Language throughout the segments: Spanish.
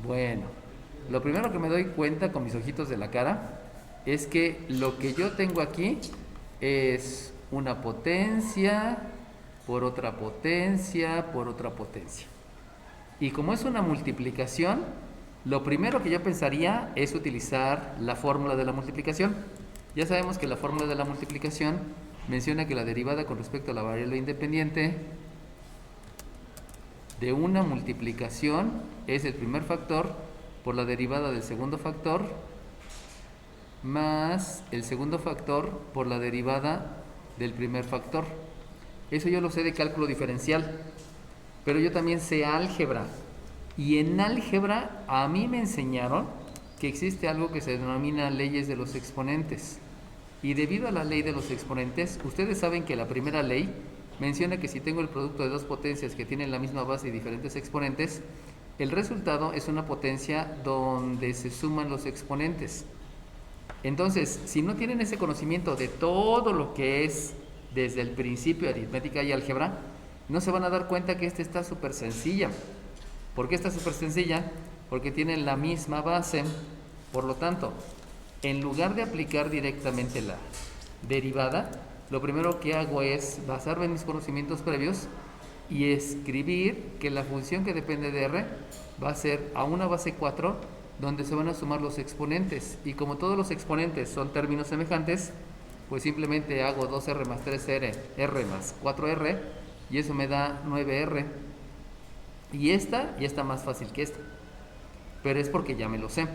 Bueno, lo primero que me doy cuenta con mis ojitos de la cara es que lo que yo tengo aquí es una potencia por otra potencia por otra potencia. Y como es una multiplicación, lo primero que yo pensaría es utilizar la fórmula de la multiplicación. Ya sabemos que la fórmula de la multiplicación menciona que la derivada con respecto a la variable independiente de una multiplicación es el primer factor por la derivada del segundo factor más el segundo factor por la derivada del primer factor. Eso yo lo sé de cálculo diferencial, pero yo también sé álgebra. Y en álgebra a mí me enseñaron que existe algo que se denomina leyes de los exponentes. Y debido a la ley de los exponentes, ustedes saben que la primera ley menciona que si tengo el producto de dos potencias que tienen la misma base y diferentes exponentes, el resultado es una potencia donde se suman los exponentes. Entonces, si no tienen ese conocimiento de todo lo que es desde el principio aritmética y álgebra, no se van a dar cuenta que esta está súper sencilla. ¿Por qué está súper sencilla? Porque tienen la misma base. Por lo tanto, en lugar de aplicar directamente la derivada, lo primero que hago es basarme en mis conocimientos previos y escribir que la función que depende de R va a ser a una base 4 donde se van a sumar los exponentes. Y como todos los exponentes son términos semejantes, pues simplemente hago 2R más 3R, R más 4R, y eso me da 9R. Y esta ya está más fácil que esta, pero es porque ya me lo sé,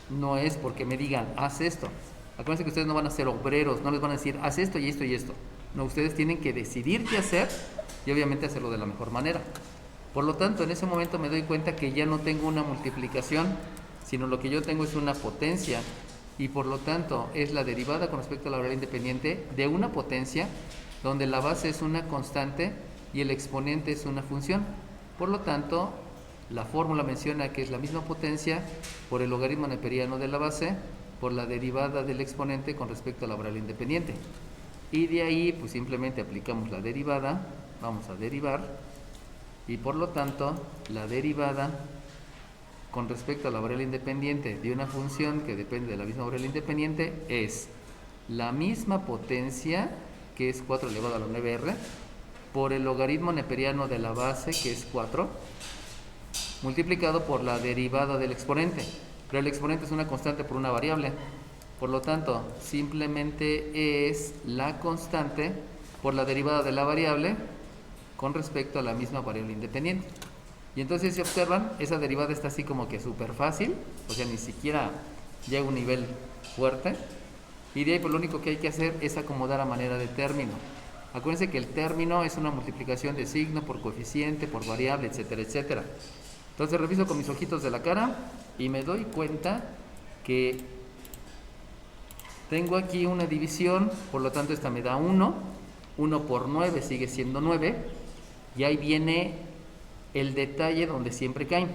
no es porque me digan, haz esto. Acuérdense que ustedes no van a ser obreros, no les van a decir, haz esto y esto y esto. No, ustedes tienen que decidir qué hacer y obviamente hacerlo de la mejor manera. Por lo tanto, en ese momento me doy cuenta que ya no tengo una multiplicación, sino lo que yo tengo es una potencia, y por lo tanto es la derivada con respecto a la variable independiente de una potencia donde la base es una constante y el exponente es una función. Por lo tanto, la fórmula menciona que es la misma potencia por el logaritmo neperiano de la base por la derivada del exponente con respecto a la variable independiente. Y de ahí, pues simplemente aplicamos la derivada, vamos a derivar, y por lo tanto, la derivada con respecto a la variable independiente de una función que depende de la misma variable independiente es la misma potencia, que es 4 elevado a la 9R, por el logaritmo neperiano de la base, que es 4, multiplicado por la derivada del exponente. Pero el exponente es una constante por una variable. Por lo tanto, simplemente es la constante por la derivada de la variable con respecto a la misma variable independiente. Y entonces, si observan, esa derivada está así como que súper fácil, o sea, ni siquiera llega a un nivel fuerte. Y de ahí, pues lo único que hay que hacer es acomodar a manera de término. Acuérdense que el término es una multiplicación de signo por coeficiente, por variable, etcétera, etcétera. Entonces reviso con mis ojitos de la cara y me doy cuenta que tengo aquí una división, por lo tanto esta me da 1. 1 por 9 sigue siendo 9. Y ahí viene el detalle donde siempre caen.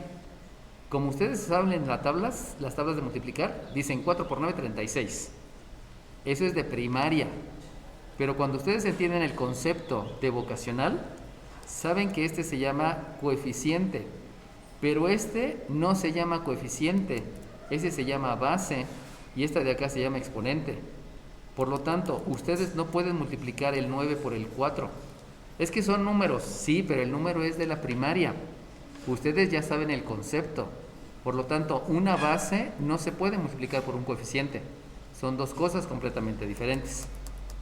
Como ustedes saben en las tablas de multiplicar, dicen 4 por 9, 36. Eso es de primaria. Pero cuando ustedes entienden el concepto de vocacional, saben que este se llama coeficiente. Pero este no se llama coeficiente, ese se llama base y esta de acá se llama exponente. Por lo tanto, ustedes no pueden multiplicar el 9 por el 4. Es que son números, sí, pero el número es de la primaria. Ustedes ya saben el concepto. Por lo tanto, una base no se puede multiplicar por un coeficiente. Son dos cosas completamente diferentes.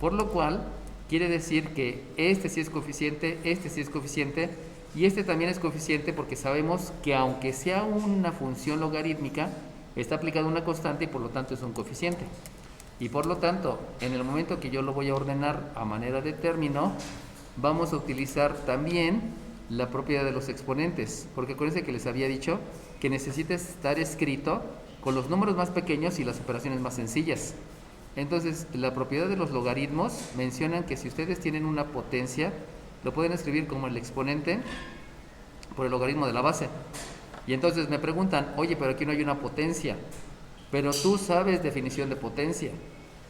Por lo cual, quiere decir que este sí es coeficiente, este sí es coeficiente, y este también es coeficiente porque sabemos que aunque sea una función logarítmica, está aplicada una constante y por lo tanto es un coeficiente. Y por lo tanto, en el momento que yo lo voy a ordenar a manera de término, vamos a utilizar también la propiedad de los exponentes, porque acuérdense que les había dicho que necesita estar escrito con los números más pequeños y las operaciones más sencillas. Entonces, la propiedad de los logaritmos mencionan que si ustedes tienen una potencia, lo pueden escribir como el exponente por el logaritmo de la base. Y entonces me preguntan, oye, pero aquí no hay una potencia. Pero tú sabes definición de potencia.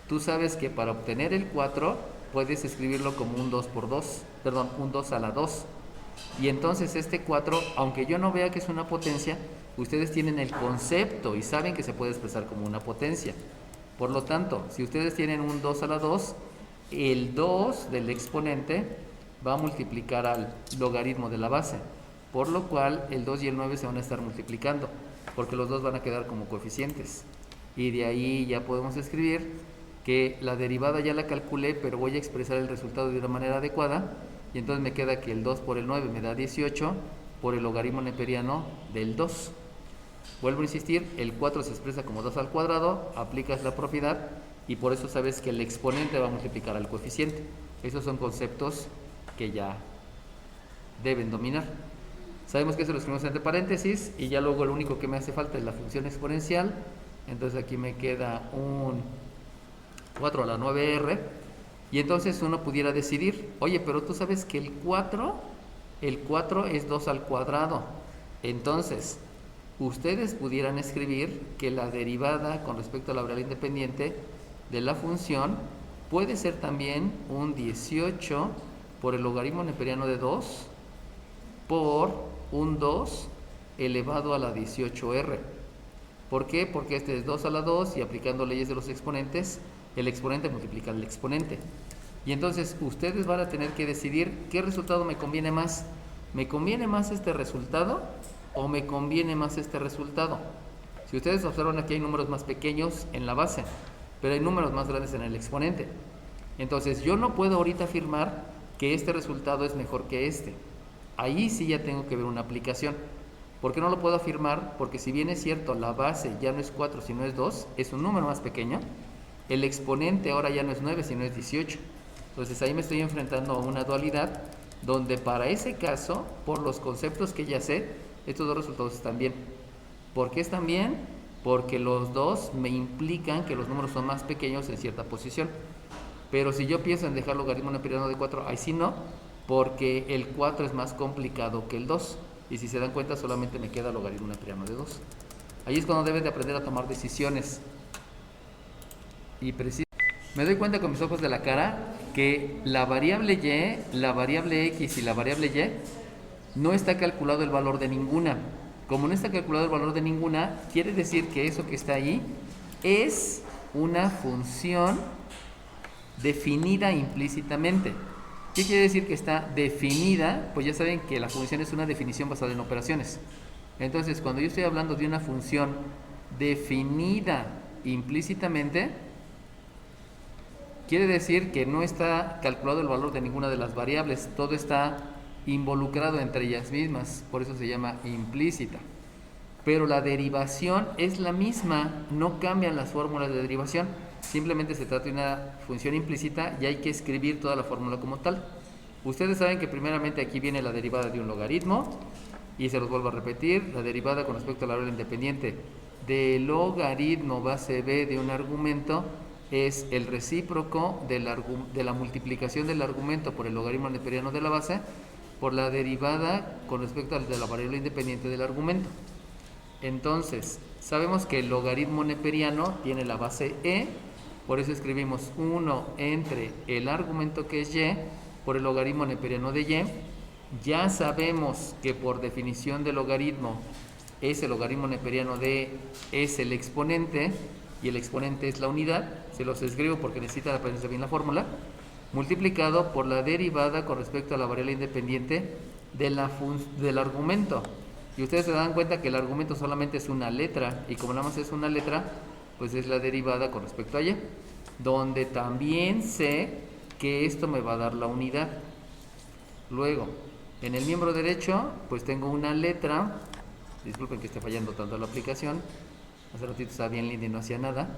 Tú sabes que para obtener el 4 puedes escribirlo como un 2 por 2, perdón, un 2 a la 2. Y entonces este 4, aunque yo no vea que es una potencia, ustedes tienen el concepto y saben que se puede expresar como una potencia. Por lo tanto, si ustedes tienen un 2 a la 2, el 2 del exponente va a multiplicar al logaritmo de la base, por lo cual el 2 y el 9 se van a estar multiplicando, porque los dos van a quedar como coeficientes. Y de ahí ya podemos escribir que la derivada ya la calculé, pero voy a expresar el resultado de una manera adecuada, y entonces me queda que el 2 por el 9 me da 18 por el logaritmo neperiano del 2. Vuelvo a insistir, el 4 se expresa como 2 al cuadrado, aplicas la propiedad y por eso sabes que el exponente va a multiplicar al coeficiente. Esos son conceptos que ya deben dominar. Sabemos que eso lo escribimos entre paréntesis y ya luego lo único que me hace falta es la función exponencial. Entonces aquí me queda un 4 a la 9r y entonces uno pudiera decidir, oye, pero tú sabes que el 4 es 2 al cuadrado. Entonces, ustedes pudieran escribir que la derivada con respecto a la variable independiente de la función puede ser también un 18 por el logaritmo neperiano de 2 por un 2 elevado a la 18r. ¿Por qué? Porque este es 2 a la 2 y aplicando leyes de los exponentes, el exponente multiplica el exponente. Y entonces ustedes van a tener que decidir qué resultado me conviene más. ¿Me conviene más este resultado o me conviene más este resultado? Si ustedes observan, aquí hay números más pequeños en la base, pero hay números más grandes en el exponente. Entonces yo no puedo ahorita afirmar que este resultado es mejor que este. Ahí sí ya tengo que ver una aplicación. ¿Por qué no lo puedo afirmar? Porque si bien es cierto, la base ya no es 4 sino es 2, es un número más pequeño, el exponente ahora ya no es 9 sino es 18. Entonces ahí me estoy enfrentando a una dualidad donde para ese caso, por los conceptos que ya sé, estos dos resultados están bien. ¿Por qué están bien? Porque los dos me implican que los números son más pequeños en cierta posición. Pero si yo pienso en dejar logaritmo neperiano de 4, ahí sí no, porque el 4 es más complicado que el 2. Y si se dan cuenta, solamente me queda logaritmo neperiano de 2. Ahí es cuando debes de aprender a tomar decisiones. Y me doy cuenta con mis ojos de la cara que la variable y, la variable x y la variable y no está calculado el valor de ninguna. Como no está calculado el valor de ninguna, quiere decir que eso que está ahí es una función definida implícitamente. ¿Qué quiere decir que está definida? Pues ya saben que la función es una definición basada en operaciones. Entonces, cuando yo estoy hablando de una función definida implícitamente, quiere decir que no está calculado el valor de ninguna de las variables, todo está involucrado entre ellas mismas, por eso se llama implícita. Pero la derivación es la misma, no cambian las fórmulas de derivación, simplemente se trata de una función implícita y hay que escribir toda la fórmula como tal. Ustedes saben que primeramente aquí viene la derivada de un logaritmo, y se los vuelvo a repetir, la derivada con respecto a la variable independiente del logaritmo base b de un argumento es el recíproco de la multiplicación del argumento por el logaritmo neperiano de la base por la derivada con respecto a la variable independiente del argumento. Entonces, sabemos que el logaritmo neperiano tiene la base e, por eso escribimos 1 entre el argumento que es y por el logaritmo neperiano de y. Ya sabemos que por definición de logaritmo, ese logaritmo neperiano de es el exponente y el exponente es la unidad, se los escribo porque necesitan aprenderse bien la fórmula, multiplicado por la derivada con respecto a la variable independiente del argumento. Y ustedes se dan cuenta que el argumento solamente es una letra, y como nada más es una letra, pues es la derivada con respecto a y, donde también sé que esto me va a dar la unidad. Luego, en el miembro derecho, pues tengo una letra, disculpen que esté fallando tanto la aplicación, hace ratito estaba bien linda y no hacía nada.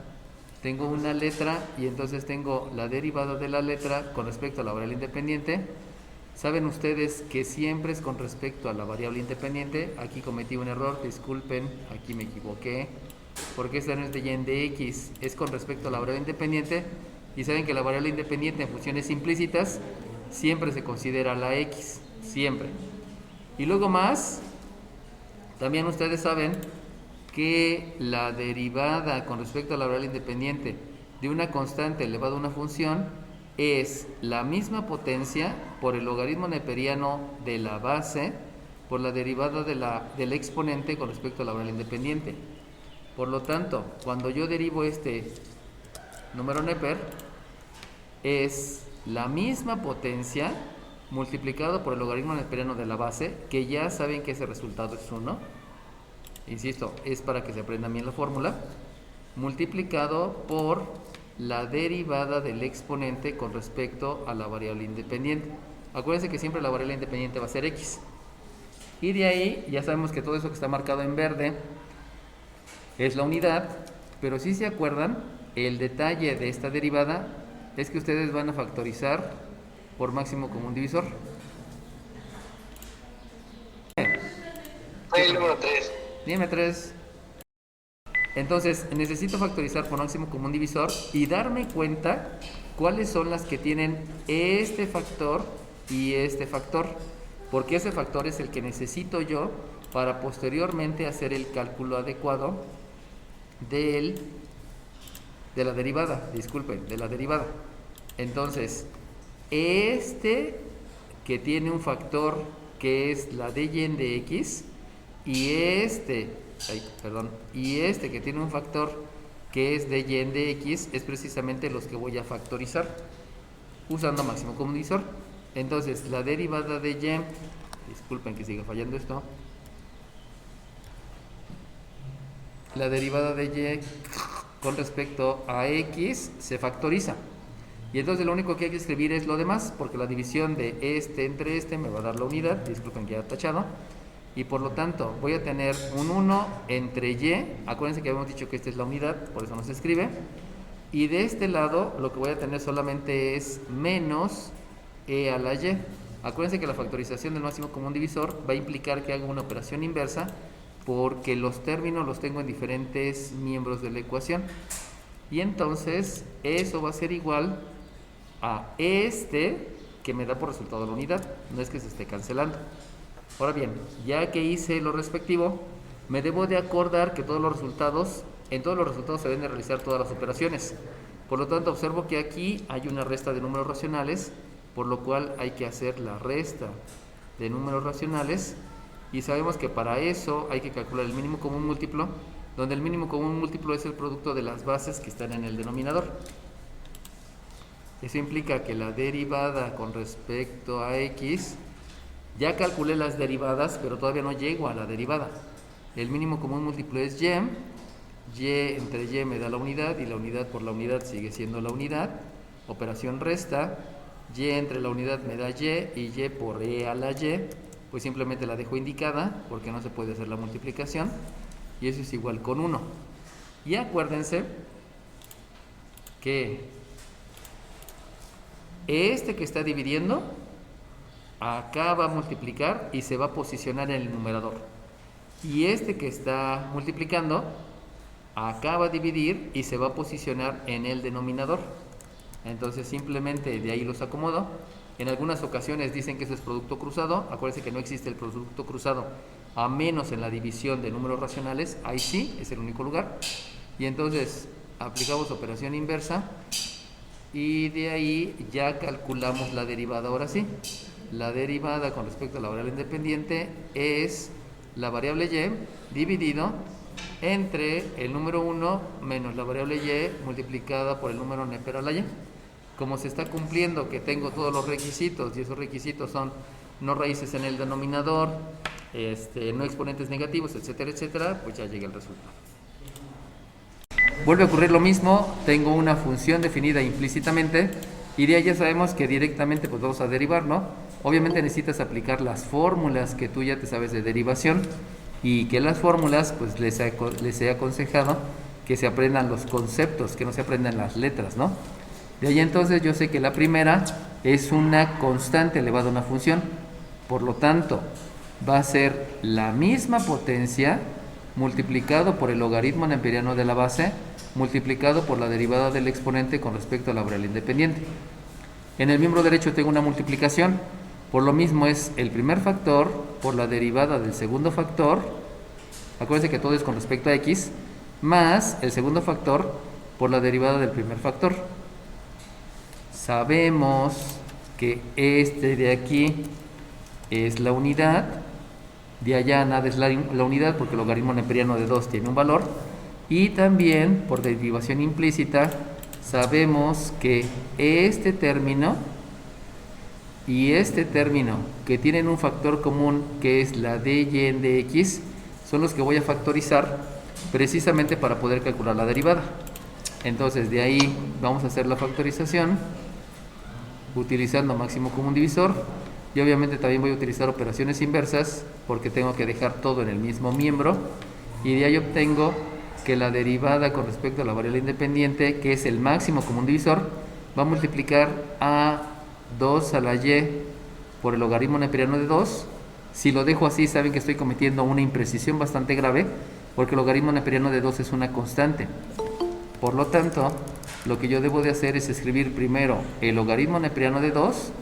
Tengo una letra y entonces tengo la derivada de la letra con respecto a la variable independiente. Saben ustedes que siempre es con respecto a la variable independiente. Aquí cometí un error, disculpen, aquí me equivoqué, porque esta no es de y en de x, es con respecto a la variable independiente. Y saben que la variable independiente en funciones implícitas siempre se considera la x, siempre. Y luego más, también ustedes saben que la derivada con respecto a la variable independiente de una constante elevada a una función es la misma potencia por el logaritmo neperiano de la base por la derivada del exponente con respecto a la variable independiente. Por lo tanto, cuando yo derivo este número Neper, es la misma potencia multiplicado por el logaritmo neperiano de la base, que ya saben que ese resultado es 1. Insisto, es para que se aprenda bien la fórmula, multiplicado por la derivada del exponente con respecto a la variable independiente. Acuérdense que siempre la variable independiente va a ser x. Y de ahí ya sabemos que todo eso que está marcado en verde es la unidad, pero si se acuerdan, el detalle de esta derivada es que ustedes van a factorizar por máximo común divisor. El número 3. Dime 3. Entonces, necesito factorizar por máximo común divisor y darme cuenta cuáles son las que tienen este factor y este factor, porque ese factor es el que necesito yo para posteriormente hacer el cálculo adecuado de la derivada, disculpen, de la derivada. Entonces, este que tiene un factor que es la de y en de x, y este que tiene un factor que es de y en de x, es precisamente los que voy a factorizar usando máximo común divisor. Entonces, la derivada de y, disculpen que siga fallando esto, la derivada de y con respecto a x se factoriza. Y entonces lo único que hay que escribir es lo demás, porque la división de este entre este me va a dar la unidad, disculpen que ya tachado, y por lo tanto voy a tener un 1 entre y, acuérdense que habíamos dicho que esta es la unidad, por eso no se escribe, y de este lado lo que voy a tener solamente es menos e a la y. Acuérdense que la factorización del máximo común divisor va a implicar que haga una operación inversa, porque los términos los tengo en diferentes miembros de la ecuación, y entonces eso va a ser igual a este que me da por resultado la unidad, no es que se esté cancelando. Ahora bien, ya que hice lo respectivo, me debo de acordar que en todos los resultados se deben de realizar todas las operaciones. Por lo tanto, observo que aquí hay una resta de números racionales, por lo cual hay que hacer la resta de números racionales, y sabemos que para eso hay que calcular el mínimo común múltiplo, donde el mínimo común múltiplo es el producto de las bases que están en el denominador. Eso implica que la derivada con respecto a x, ya calculé las derivadas, pero todavía no llego a la derivada. El mínimo común múltiplo es y entre y me da la unidad, y la unidad por la unidad sigue siendo la unidad. Operación resta, y entre la unidad me da y por e a la y, pues simplemente la dejo indicada, porque no se puede hacer la multiplicación, y eso es igual con 1. Y acuérdense que este que está dividiendo acá va a multiplicar y se va a posicionar en el numerador, y este que está multiplicando acá va a dividir y se va a posicionar en el denominador. Entonces simplemente de ahí los acomodo. En algunas ocasiones dicen que eso es producto cruzado. Acuérdense que no existe el producto cruzado a menos en la división de números racionales. Ahí sí, es el único lugar. Y entonces aplicamos operación inversa y de ahí ya calculamos la derivada. Ahora sí, la derivada con respecto a la variable independiente es la variable y dividido entre el número 1 menos la variable y multiplicada por el número Neper a la y. Como se está cumpliendo que tengo todos los requisitos, y esos requisitos son no raíces en el denominador, no exponentes negativos, etcétera, etcétera, pues ya llega el resultado. Vuelve a ocurrir lo mismo, tengo una función definida implícitamente, y de ahí ya sabemos que directamente pues vamos a derivar, ¿no? Obviamente necesitas aplicar las fórmulas que tú ya te sabes de derivación, y que las fórmulas pues les he aconsejado que se aprendan los conceptos, que no se aprendan las letras, ¿no? De ahí entonces yo sé que la primera es una constante elevada a una función, por lo tanto va a ser la misma potencia multiplicado por el logaritmo neperiano de la base multiplicado por la derivada del exponente con respecto a la variable independiente. En el miembro derecho tengo una multiplicación, por lo mismo es el primer factor por la derivada del segundo factor, acuérdense que todo es con respecto a x, más el segundo factor por la derivada del primer factor. Sabemos que este de aquí es la unidad, De allá nada es la unidad, porque el logaritmo neperiano de 2 tiene un valor. Y también, por derivación implícita, sabemos que este término y este término, que tienen un factor común, que es la dy en dx, son los que voy a factorizar precisamente para poder calcular la derivada. Entonces, de ahí vamos a hacer la factorización utilizando máximo común divisor, y obviamente también voy a utilizar operaciones inversas porque tengo que dejar todo en el mismo miembro, y de ahí obtengo que la derivada con respecto a la variable independiente, que es el máximo común divisor, va a multiplicar a 2 a la y por el logaritmo neperiano de 2. Si lo dejo así, saben que estoy cometiendo una imprecisión bastante grave, porque el logaritmo neperiano de 2 es una constante. Por lo tanto, lo que yo debo de hacer es escribir primero el logaritmo neperiano de 2,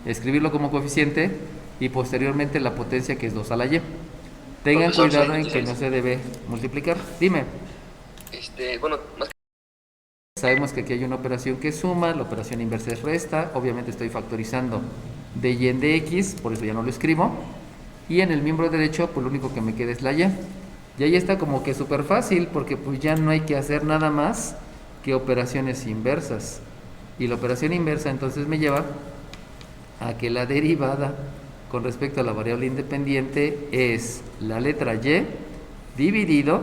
escribirlo como coeficiente, y posteriormente la potencia, que es 2 a la y. Tengan cuidado en que no se debe multiplicar. Dime. Bueno, más Sabemos que aquí hay una operación que es suma, la operación inversa es resta, obviamente estoy factorizando dy en dx, por eso ya no lo escribo, y en el miembro derecho pues lo único que me queda es la y. Y ahí está como que súper fácil, porque pues ya no hay que hacer nada más que operaciones inversas, y la operación inversa entonces me lleva a que la derivada con respecto a la variable independiente es la letra y dividido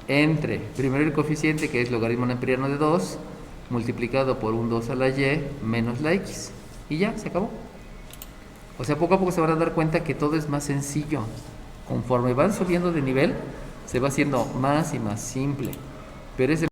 entre primero el coeficiente, que es logaritmo neperiano de 2, multiplicado por un 2 a la y menos la x, y ya, se acabó. O sea, poco a poco se van a dar cuenta que todo es más sencillo. Conforme van subiendo de nivel, se va haciendo más y más simple, pero es